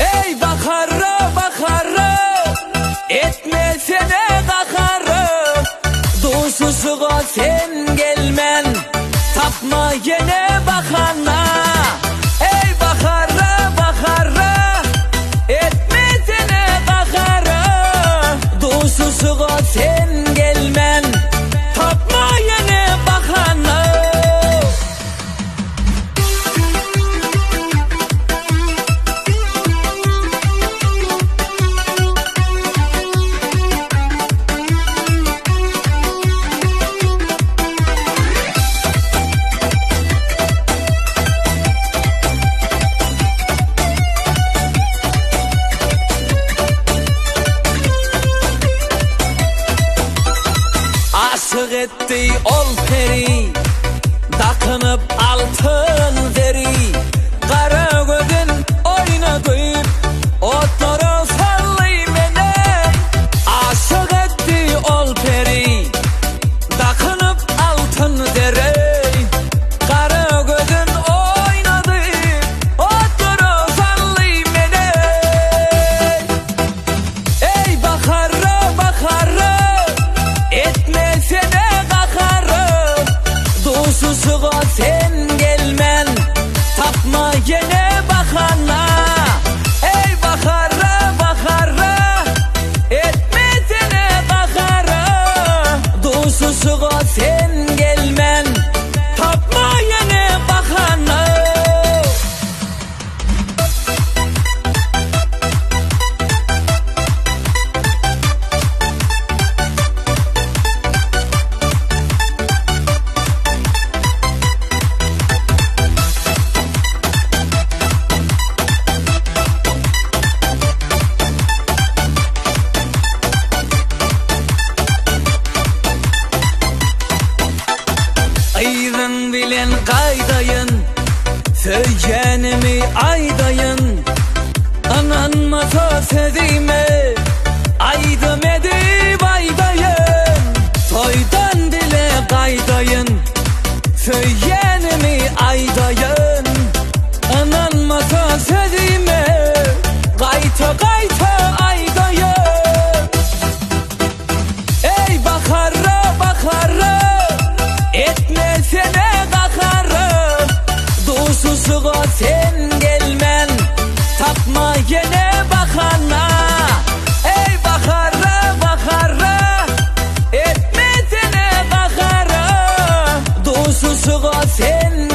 Ey bakarra bakarra, etmesene bakarra. Duşusuğa sen gelmen, tapma yine bakanla. Ey bakarra bakarra, etmesene bakarra. Duşusuğa sen gelmen, tapma yine bakanla. Aşık etti ol peri, takınıp altın deri. Kara gözün oynadı, otları sallay mene. Aşık etti ol peri, takınıp altın deri. Kara gözün oynadı, otları sallay mene. Ey bakarra bakarra, etmesene bakarra. Duşusuğa sen gelmen, tapma yine bakanla. Ey bakarra bakarra, etmesene bakarra. Duşusuğa sen gelmen, tapma yine bakanla. Aydın bilen kaydayın, söylenimi aydayın. Ananmasa sözüme, aydım edip aydayın. Toydan dile kaydayın, söylenimi aydayın. Ananmasa sözüme, kayta kayta aydayın. Ey bakarra bakarra, etmesene bakarra. Duşusuğa sen gelmen, tapma yine bakanla. Ey bakarra bakarra, etmesene bakarra. Duşusuğa sen